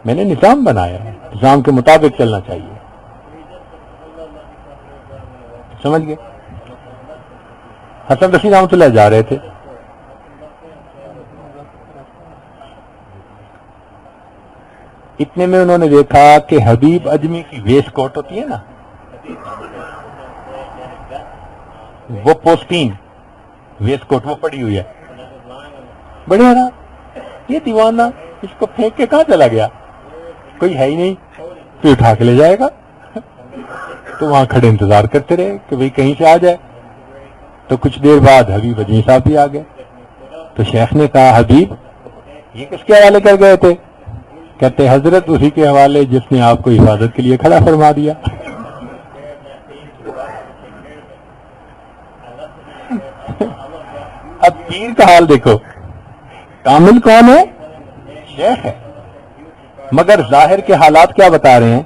میں نے نظام بنایا ہے، نظام کے مطابق چلنا چاہیے۔ سمجھ گئے؟ حسن بصری رحمۃ اللہ جا رہے تھے، اتنے میں انہوں نے دیکھا کہ حبیب اجمی کی ویسٹ کوٹ ہوتی ہے نا، وہ پوسٹین ویسٹ کوٹ وہ پڑی ہوئی ہے، بڑے حیران، یہ دیوانہ اس کو پھینک کے کہاں چلا گیا؟ کوئی ہے ہی نہیں، تو اٹھا کے لے جائے گا۔ تو وہاں کھڑے انتظار کرتے رہے کہ بھئی کہیں سے آ جائے۔ تو کچھ دیر بعد حبیب اجمی صاحب بھی آ گئے۔ تو شیخ نے کہا حبیب یہ کس کے حوالے کر گئے تھے؟ کہتے حضرت اسی کے حوالے جس نے آپ کو حفاظت کے لیے کھڑا فرما دیا۔ اب پیر کا حال دیکھو، کامل کون ہے؟ شیخ ہے، مگر ظاہر کے حالات کیا بتا رہے ہیں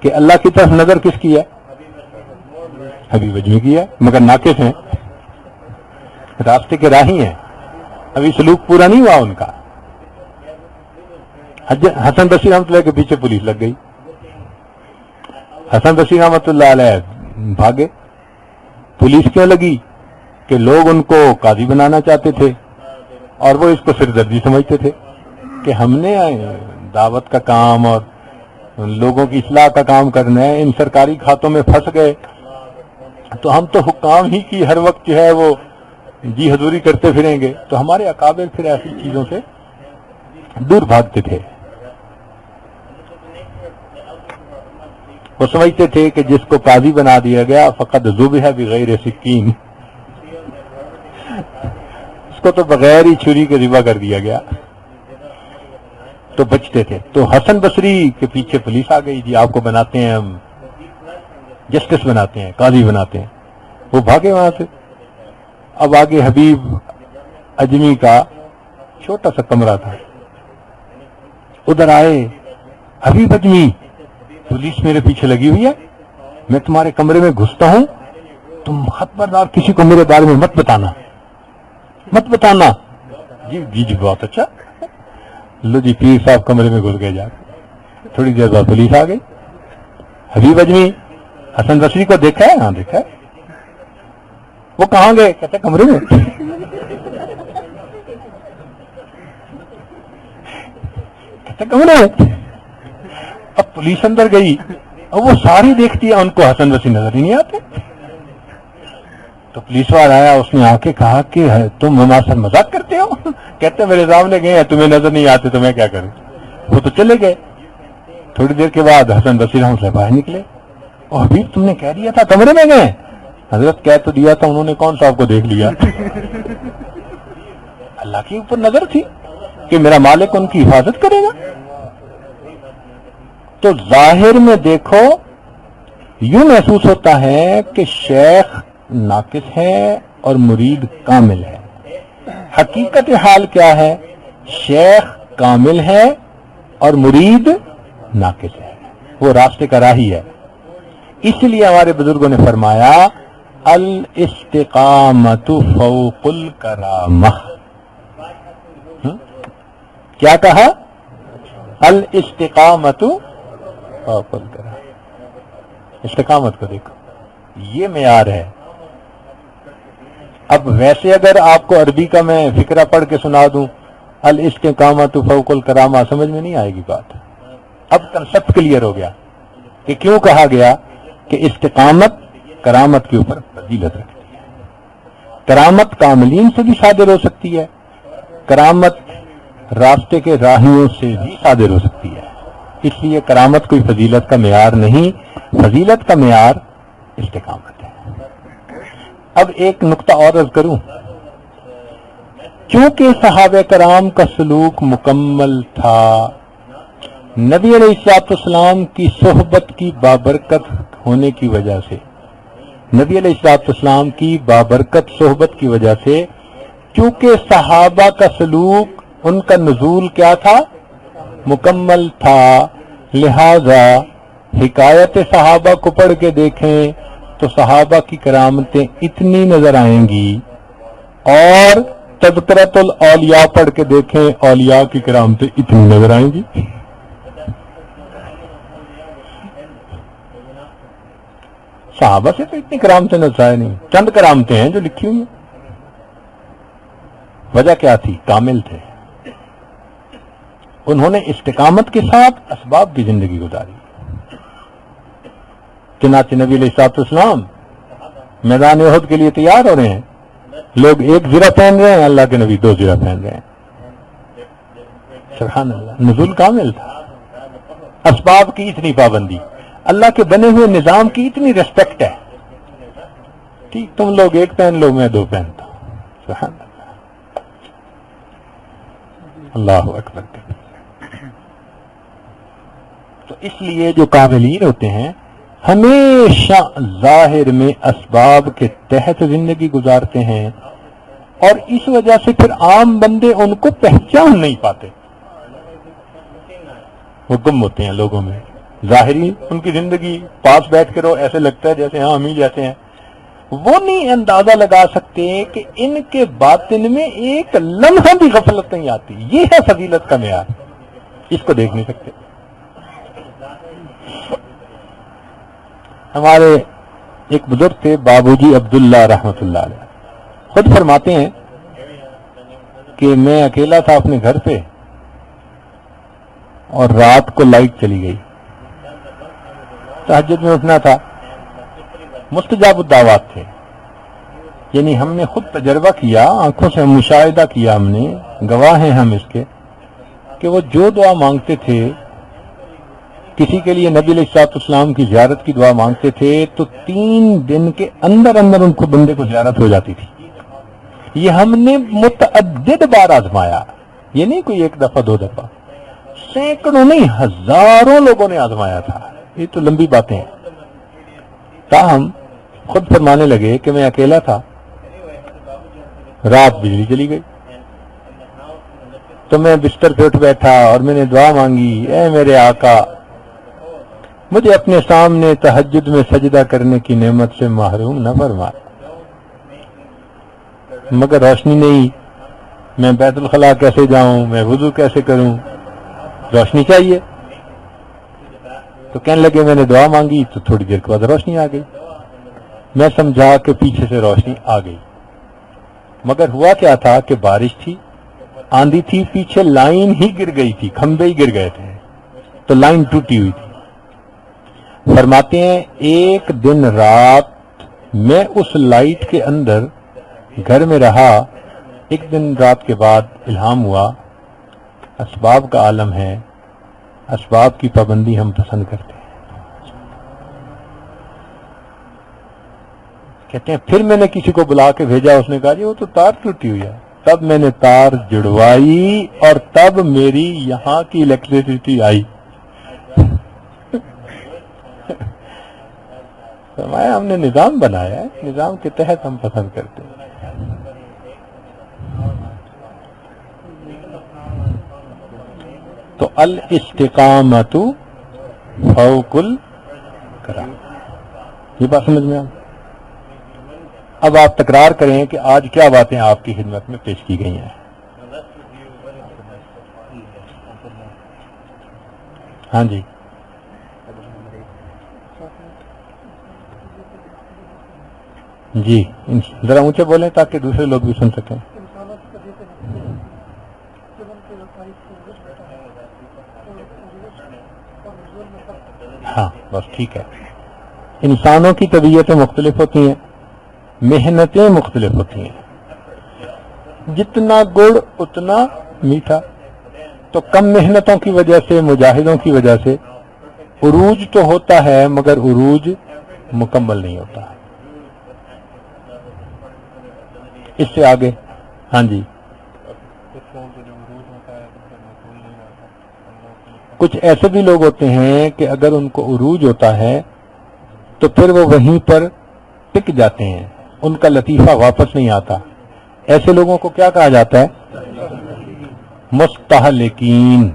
کہ اللہ کی طرف نظر کس کی ہے؟ حبیب اجمی کی ہے، مگر ناقص ہیں، راستے کے راہی ہیں، ابھی سلوک پورا نہیں ہوا ان کا۔ حسن بصری رحمۃ اللہ کے پیچھے پولیس لگ گئی، حسن بصری رحمۃ اللہ علیہ بھاگے۔ پولیس کیوں لگی؟ کہ لوگ ان کو قاضی بنانا چاہتے تھے، اور وہ اس کو سردردی سمجھتے تھے کہ ہم نے دعوت کا کام اور لوگوں کی اصلاح کا کام کرنا ہے، ان سرکاری کھاتوں میں پھنس گئے تو ہم تو حکام ہی کی ہر وقت جو ہے وہ جی حضوری کرتے پھریں گے۔ تو ہمارے اکابر پھر ایسی چیزوں سے دور بھاگتے تھے۔ وہ سمجھتے تھے کہ جس کو قاضی بنا دیا گیا فقط ذبح بغیر سکین، اس کو تو بغیر ہی چھری کے ذبح کر دیا گیا، تو بچتے تھے۔ تو حسن بصری کے پیچھے پولیس آ گئی، جی آپ کو بناتے ہیں ہم، جسٹس بناتے ہیں، قاضی بناتے ہیں۔ وہ بھاگے وہاں سے۔ اب آگے حبیب اجمی کا چھوٹا سا کمرہ تھا، ادھر آئے، حبیب اجمی پولیس میرے پیچھے لگی ہوئی ہے، میں تمہارے کمرے میں گھستا ہوں، تم خبردار کسی کو میرے بارے میں مت بتانا، مت بتانا۔ جی جی جی بہت اچھا۔ لو جی پیر صاحب کمرے میں گھس گئے جا کے۔ تھوڑی دیر بعد پولیس آ گئی۔ حبیب اجمی حسن بصری کو دیکھا ہے؟ ہاں دیکھا ہے۔ وہ کہاں گئے؟ کہتے کمرے میں۔ کہتے کمرے میں۔ اب پولیس اندر گئی، اب وہ ساری دیکھتی ہے، ان کو حسن بصری نظر ہی نہیں آتے۔ تو پولیس والا آیا، اس نے آ کے کہا کہ تم ہمارے ساتھ مذاق کرتے ہو؟ کہتے میرے سامنے گئے ہیں، تمہیں نظر نہیں آتے تو میں کیا کروں؟ وہ تو چلے گئے. تھوڑی دیر کے بعد حسن بصری رحمۃ اللہ باہر نکلے. اور حبیب تم نے کہہ دیا تھا کمرے میں گئے. حضرت کہہ تو دیا تھا, انہوں نے کون صاحب کو دیکھ لیا. اللہ کے اوپر نظر تھی کہ میرا مالک ان کی حفاظت کرے گا. تو ظاہر میں دیکھو یوں محسوس ہوتا ہے کہ شیخ ناقص ہے اور مرید کامل ہے. حقیقت حال کیا ہے؟ شیخ کامل ہے اور مرید ناقص ہے, وہ راستے کا راہی ہے. اس لیے ہمارے بزرگوں نے فرمایا الاستقامت فوق الکرامہ. کیا کہا؟ الاستقامت فوق الکرامہ. استقامت کو دیکھو, یہ معیار ہے. اب ویسے اگر آپ کو عربی کا میں فقرہ پڑھ کے سنا دوں الاستقامت فوق الکرامہ, سمجھ میں نہیں آئے گی بات. اب کنسپٹ کلیئر ہو گیا کہ کیوں کہا گیا کہ استقامت کرامت کے اوپر فضیلت رکھتی ہے. کرامت کاملین سے بھی صادر ہو سکتی ہے, کرامت راستے کے راہیوں سے بھی صادر ہو سکتی ہے. اس لیے کرامت کوئی فضیلت کا معیار نہیں, فضیلت کا معیار استقامت ہے. اب ایک نقطہ اور عرض کروں. چونکہ صحابہ کرام کا سلوک مکمل تھا, نبی علیہ الصلوۃ والسلام کی صحبت کی بابرکت ہونے کی وجہ سے, نبی علیہ الصلوۃ والسلام کی بابرکت صحبت کی وجہ سے, چونکہ صحابہ کا سلوک, ان کا نزول کیا تھا؟ مکمل تھا. لہذا حکایت صحابہ کو پڑھ کے دیکھیں تو صحابہ کی کرامتیں اتنی نظر آئیں گی, اور تذکرۃ الاولیاء پڑھ کے دیکھیں اولیاء کی کرامتیں اتنی نظر آئیں گی. صحابہ سے تو اتنی کرامتیں نظر آئے نہیں, چند کرامتیں ہیں جو لکھی ہوئی ہیں. وجہ کیا تھی؟ کامل تھے. انہوں نے استقامت کے ساتھ اسباب کی زندگی گزاری. چنانچہ نبی علیہ الصلوۃ والسلام میدان احد کے لیے تیار ہو رہے ہیں, لوگ ایک زرہ پہن رہے ہیں, اللہ کے نبی 2 زرہ پہن رہے ہیں. سبحان اللہ, نزول کامل تھا. اسباب کی اتنی پابندی, اللہ کے بنے ہوئے نظام کی اتنی ریسپیکٹ ہے. ٹھیک, تم لوگ ایک پہن لو, میں 2 پہنتا ہوں. سبحان اللہ, اللہ اکبر. تو اس لیے جو کاملین ہوتے ہیں ہمیشہ ظاہر میں اسباب کے تحت زندگی گزارتے ہیں, اور اس وجہ سے پھر عام بندے ان کو پہچان نہیں پاتے, وہ گم ہوتے ہیں لوگوں میں. ظاہری ان کی زندگی پاس بیٹھ کے رہو ایسے لگتا ہے جیسے ہاں ہم ہی جیسے ہیں. وہ نہیں اندازہ لگا سکتے کہ ان کے باطن میں ایک لمحہ بھی غفلت نہیں آتی. یہ ہے فضیلت کا معیار, اس کو دیکھ نہیں سکتے. ہمارے ایک بزرگ تھے بابو جی عبداللہ رحمۃ اللہ علیہ, خود فرماتے ہیں کہ میں اکیلا تھا اپنے گھر پہ, اور رات کو لائٹ چلی گئی, تہجد میں اٹھنا تھا. مستجاب الدعوات تھے, یعنی ہم نے خود تجربہ کیا, آنکھوں سے مشاہدہ کیا, ہم نے گواہ ہیں ہم اس کے, کہ وہ جو دعا مانگتے تھے, کسی کے لیے نبی علیہ الصلوۃ والسلام کی زیارت کی دعا مانگتے تھے تو 3 دن کے اندر اندر ان کو بندے کو زیارت ہو جاتی تھی. یہ ہم نے متعدد بار آزمایا, یہ نہیں کوئی 1 دفعہ 2 دفعہ, سینکڑوں نہیں ہزاروں لوگوں نے آزمایا تھا. یہ تو لمبی باتیں ہیں. تاہم خود فرمانے لگے کہ میں اکیلا تھا, رات بجلی چلی گئی, تو میں بستر پہ اٹھ بیٹھا اور میں نے دعا مانگی, اے میرے آقا مجھے اپنے سامنے تہجد میں سجدہ کرنے کی نعمت سے محروم نہ فرما. مگر روشنی نہیں, میں بیت الخلاء کیسے جاؤں, میں وضو کیسے کروں, روشنی چاہیے. تو کہنے لگے میں نے دعا مانگی تو تھوڑی دیر کے بعد روشنی آ گئی. میں سمجھا کہ پیچھے سے روشنی آ گئی, مگر ہوا کیا تھا کہ بارش تھی, آندھی تھی, پیچھے لائن ہی گر گئی تھی, کھمبے ہی گر گئے تھے, تو لائن ٹوٹی ہوئی تھی. فرماتے ہیں 1 دن رات میں اس لائٹ کے اندر گھر میں رہا. 1 دن رات کے بعد الہام ہوا, اسباب کا عالم ہے, اسباب کی پابندی ہم پسند کرتے ہیں. کہتے ہیں پھر میں نے کسی کو بلا کے بھیجا, اس نے کہا جی وہ تو تار ٹوٹی ہوئی ہے. تب میں نے تار جڑوائی اور تب میری یہاں کی الیکٹریسٹی آئی. فرمایا ہم نے نظام بنایا ہے, نظام کے تحت ہم پسند کرتے ہیں. تو الاستقامت فوق الکرام, یہ بات سمجھ میں آ. اب آپ تکرار کریں کہ آج کیا باتیں آپ کی خدمت میں پیش کی گئی ہیں. ہاں جی, جی ذرا اونچے بولیں تاکہ دوسرے لوگ بھی سن سکیں. ہاں بس ٹھیک ہے. انسانوں کی طبیعتیں مختلف ہوتی ہیں, محنتیں مختلف ہوتی ہیں. جتنا گڑ اتنا میٹھا. تو کم محنتوں کی وجہ سے, مجاہدوں کی وجہ سے عروج تو ہوتا ہے مگر عروج مکمل نہیں ہوتا. اس سے آگے ہاں جی, کچھ ایسے بھی لوگ ہوتے ہیں کہ اگر ان کو عروج ہوتا ہے تو پھر وہ وہیں پر ٹک جاتے ہیں, ان کا لطیفہ واپس نہیں آتا. ایسے لوگوں کو کیا کہا جاتا ہے؟ مستہلکین.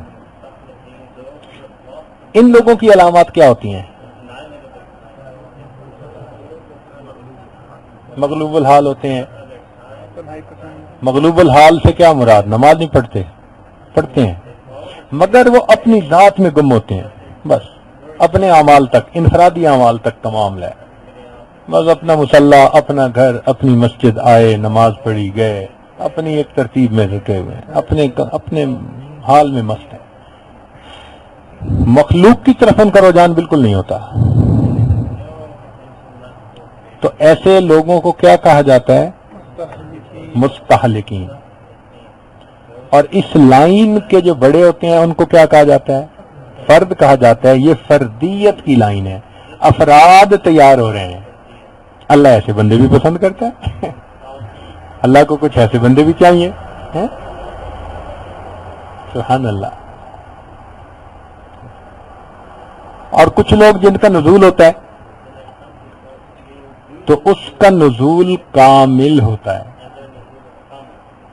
ان لوگوں کی علامات کیا ہوتی ہیں؟ مغلوب الحال ہوتے ہیں. مغلوب الحال سے کیا مراد؟ نماز نہیں پڑھتے, پڑھتے ہیں مگر وہ اپنی ذات میں گم ہوتے ہیں. بس اپنے اعمال تک, انفرادی اعمال تک کا معاملہ ہے. بس اپنا مصلی, اپنا گھر, اپنی مسجد, آئے نماز پڑھی گئے, اپنی ایک ترتیب میں رکے ہوئے ہیں, اپنے حال میں مست ہیں. مخلوق کی طرف ان کا رجحان بالکل نہیں ہوتا. تو ایسے لوگوں کو کیا کہا جاتا ہے؟ مستہلکین. اور اس لائن کے جو بڑے ہوتے ہیں ان کو کیا کہا جاتا ہے؟ فرد کہا جاتا ہے. یہ فردیت کی لائن ہے, افراد تیار ہو رہے ہیں. اللہ ایسے بندے بھی پسند کرتا ہے. اللہ کو کچھ ایسے بندے بھی چاہیے. سبحان اللہ. اور کچھ لوگ جن کا نزول ہوتا ہے تو اس کا نزول کامل ہوتا ہے.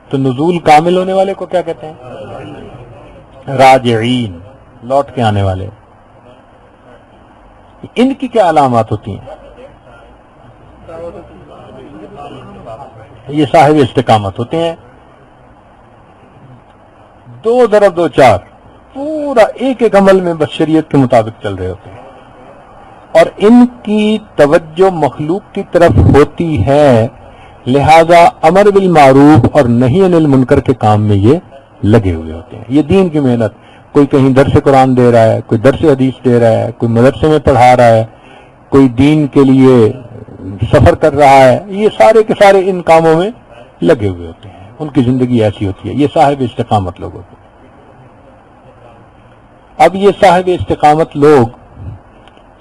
تو نزول کامل ہونے والے کو کیا کہتے ہیں؟ راجعین, لوٹ کے آنے والے. ان کی کیا علامات ہوتی ہیں؟ یہ صاحب استقامت ہوتے ہیں. 2 ضرب 2 4 پورا ایک ایک عمل میں بس شریعت کے مطابق چل رہے ہوتے ہیں. اور ان کی توجہ مخلوق کی طرف ہوتی ہے, لہذا امر بالمعروف اور نہی عن المنکر کے کام میں یہ لگے ہوئے ہوتے ہیں. یہ دین کی محنت. کوئی کہیں درس قرآن دے رہا ہے, کوئی درس حدیث دے رہا ہے, کوئی مدرسے میں پڑھا رہا ہے, کوئی دین کے لیے سفر کر رہا ہے. یہ سارے کے سارے ان کاموں میں لگے ہوئے ہوتے ہیں. ان کی زندگی ایسی ہوتی ہے. یہ صاحب استقامت لوگ ہوتے ہیں. اب یہ صاحب استقامت لوگ,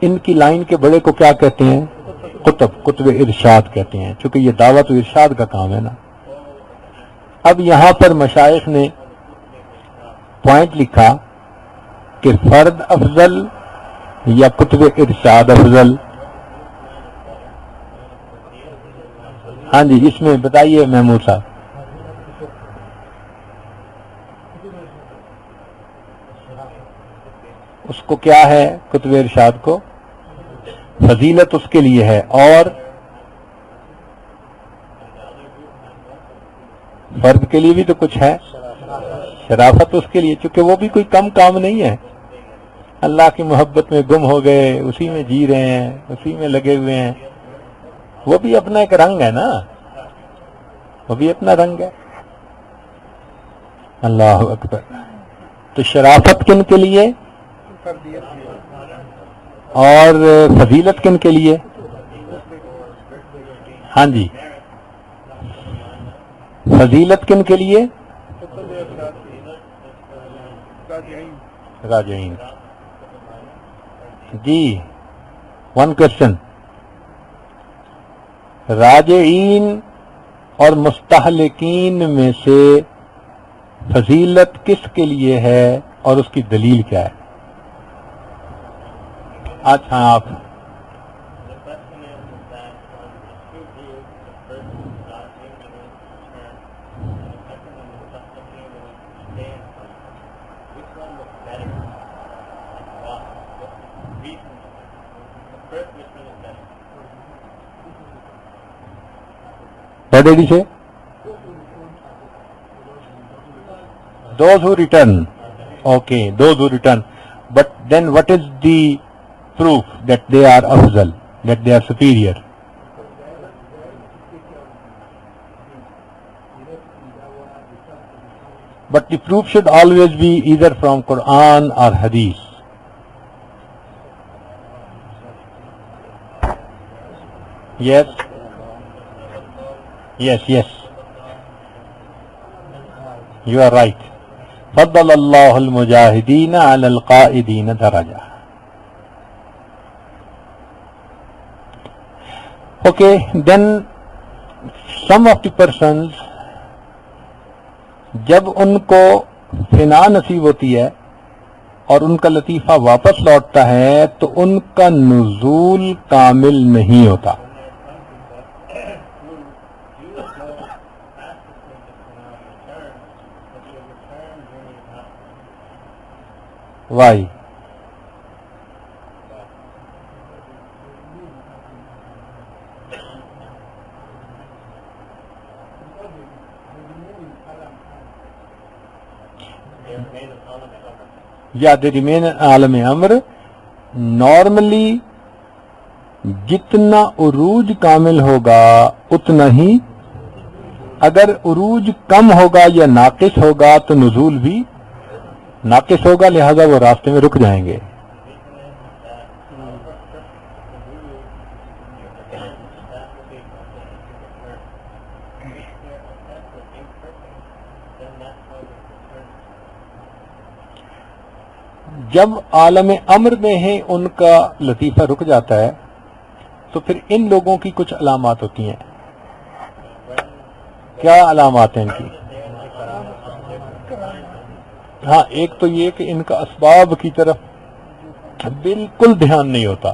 ان کی لائن کے بڑے کو کیا کہتے ہیں؟ قطب ارشاد کہتے ہیں, چونکہ یہ دعوت و ارشاد کا کام ہے نا. اب یہاں پر مشائخ نے پوائنٹ لکھا کہ فرد افضل یا قطب ارشاد افضل. ہاں جی, اس میں بتائیے محمود صاحب. اس کو کیا ہے؟ قطب ارشاد کو فضیلت اس کے لیے ہے, اور فرد کے لیے بھی تو کچھ ہے, شرافت اس کے لیے, چونکہ وہ بھی کوئی کم کام نہیں ہے. اللہ کی محبت میں گم ہو گئے, اسی میں جی رہے ہیں, اسی میں لگے ہوئے ہیں. وہ بھی اپنا ایک رنگ ہے نا, وہ بھی اپنا رنگ ہے. اللہ اکبر. تو شرافت کن کے لیے اور فضیلت کن کے لیے؟ ہاں جی, فضیلت کن کے لیے؟ راجعین. جی ون کوشچن. راجعین اور مستہلکین میں سے فضیلت کس کے لیے ہے اور اس کی دلیل کیا ہے؟ اچھا آپ What did he say? Those who return. Okay, those who return. But then what is the proof that they are afzal, that they are superior? But the proof should always be either from Quran or Hadith. Yes. Yes. You are right. فضل اللہ المجاہدین علی القائدین درجہ. Okay, then some of the persons جب ان کو فنا نصیب ہوتی ہے اور ان کا لطیفہ واپس لوٹتا ہے تو ان کا نزول کامل نہیں ہوتا. وائی؟ یا they remain Alam Amar. Normally جتنا عروج کامل ہوگا اتنا ہی، اگر عروج کم ہوگا یا ناقص ہوگا تو نزول بھی ناقص ہوگا، لہذا وہ راستے میں رک جائیں گے. جب عالم امر میں ہے ان کا لطیفہ رک جاتا ہے تو پھر ان لوگوں کی کچھ علامات ہوتی ہیں. کیا علامات ہیں ان کی؟ ہاں، ایک تو یہ کہ ان کا اسباب کی طرف بالکل دھیان نہیں ہوتا،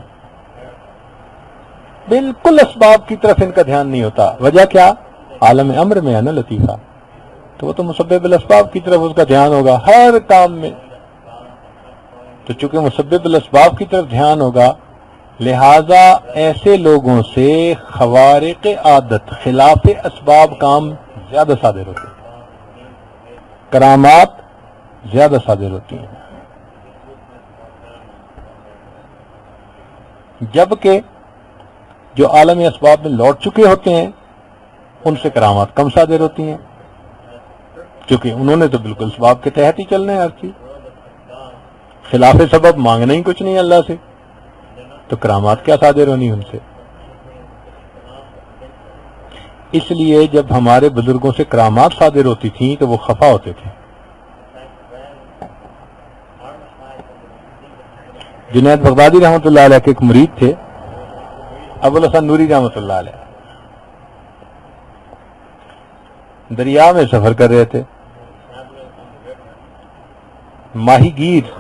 بالکل اسباب کی طرف ان کا دھیان نہیں ہوتا. وجہ کیا؟ عالم امر میں ہے نا لطیفہ، تو وہ تو مسبب الاسباب کی طرف اس کا دھیان ہوگا ہر کام میں. تو چونکہ مسبب الاسباب کی طرف دھیان ہوگا، لہذا ایسے لوگوں سے خوارق عادت، خلاف اسباب کام زیادہ صادر ہوتے ہیں، کرامات زیادہ صادر ہوتی ہیں. جبکہ جو عالم اسباب میں لوٹ چکے ہوتے ہیں ان سے کرامات کم صادر ہوتی ہیں، چونکہ انہوں نے تو بالکل اسباب کے تحت ہی چلنا ہے ہر چیز. خلاف سبب مانگنا ہی کچھ نہیں اللہ سے، تو کرامات کیا صادر ہونی ان سے. اس لیے جب ہمارے بزرگوں سے کرامات صادر ہوتی تھیں تو وہ خفا ہوتے تھے. جنید بغدادی رحمۃ اللہ علیہ کے ایک مرید تھے، ابوالحسن نوری رحمۃ اللہ علیہ. دریا میں سفر کر رہے تھے، ماہی گیر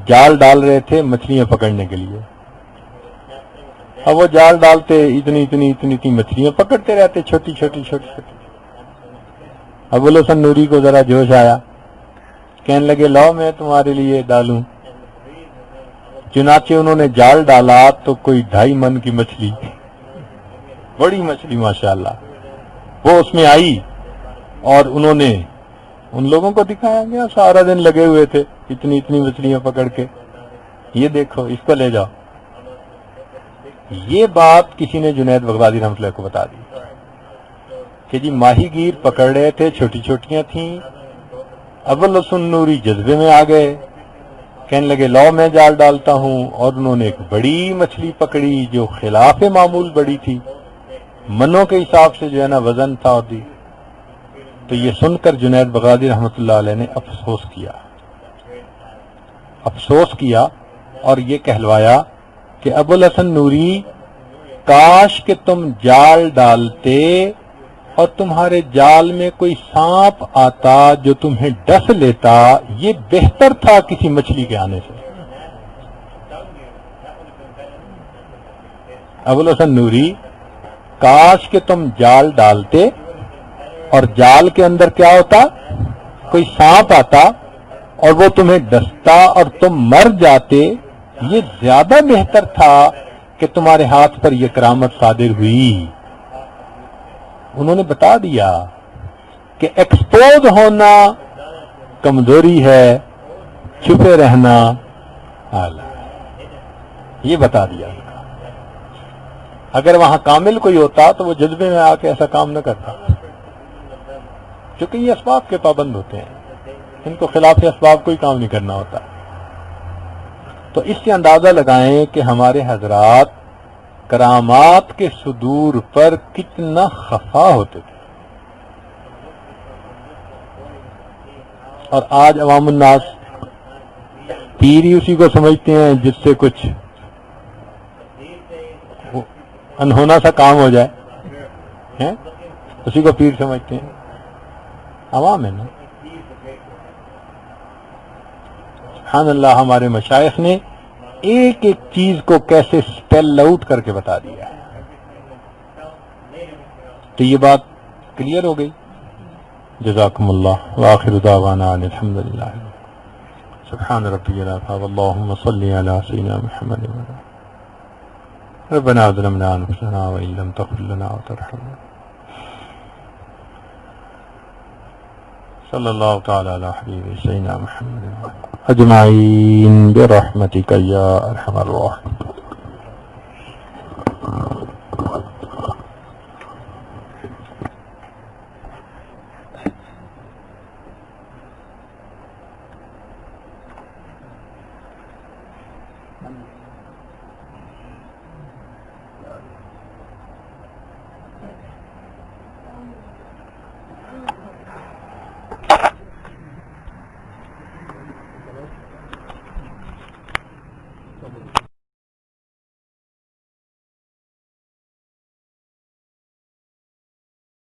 جال ڈال رہے تھے مچھلیاں پکڑنے کے لیے. اب وہ جال ڈالتے، اتنی مچھلیاں پکڑتے رہتے، چھوٹی چھوٹی. ابوالحسن نوری کو ذرا جوش آیا، کہنے لگے لاؤ میں تمہارے لیے ڈالوں. چنانچہ انہوں نے جال ڈالا تو کوئی 2.5 من کی مچھلی، بڑی مچھلی ماشاءاللہ، وہ اس میں آئی اور انہوں نے ان لوگوں کو دکھایا گیا. سارا دن لگے ہوئے تھے اتنی مچھلیاں پکڑ کے، یہ دیکھو اس کو لے جاؤ. یہ بات کسی نے جنید بغدادی رحمۃ اللہ کو بتا دی کہ جی ماہی گیر پکڑ رہے تھے، چھوٹی چھوٹیاں تھیں. ابوالحسن نوری جذبے میں آ گئے، کہنے لگے لاؤ میں جال ڈالتا ہوں، اور انہوں نے ایک بڑی مچھلی پکڑی جو خلاف معمول بڑی تھی، منوں کے حساب سے جو ہے نا وزن تھا اور دی. تو یہ سن کر جنید بغدادی رحمۃ اللہ علیہ نے افسوس کیا افسوس کیا اور یہ کہلوایا کہ ابوالحسن نوری کاش کہ تم جال ڈالتے اور تمہارے جال میں کوئی سانپ آتا جو تمہیں ڈس لیتا، یہ بہتر تھا کسی مچھلی کے آنے سے۔ ابوالحسن نوری، کاش کہ تم جال ڈالتے اور جال کے اندر کیا ہوتا، کوئی سانپ آتا اور وہ تمہیں ڈستا اور تم مر جاتے، یہ زیادہ بہتر تھا کہ تمہارے ہاتھ پر یہ کرامت صادر ہوئی۔ انہوں نے بتا دیا کہ ایکسپوز ہونا کمزوری ہے، چھپے رہنا اعلیٰ، یہ بتا دیا۔ اگر وہاں کامل کوئی ہوتا تو وہ جذبے میں آ کے ایسا کام نہ کرتا، کیونکہ یہ اسباب کے پابند ہوتے ہیں، ان کو خلاف اسباب کوئی کام نہیں کرنا ہوتا۔ تو اس سے اندازہ لگائیں کہ ہمارے حضرات کرامات کے صدور پر کتنا خفا ہوتے تھے، اور آج عوام الناس پیر ہی اسی کو سمجھتے ہیں جس سے کچھ انہونا سا کام ہو جائے، اسی کو پیر سمجھتے ہیں، عوام ہے نا۔ سبحان اللہ، ہمارے مشائخ نے ایک ایک چیز کو کیسے سپیل آؤٹ کر کے بتا دیا ہے۔ تو یہ بات کلیئر ہو گئی۔ جزاکم اللہ، وآخر دعوانا ان الحمدللہ، سبحان ربی العظیم، اللہم صلی علی سیدنا محمد ربنا ظلمنا انفسنا وان لم تغفر لنا وترحمنا، صلی اللہ تعالی علی حبیب سیدنا محمد اجمعین برحمتک یا ارحم الراحمین۔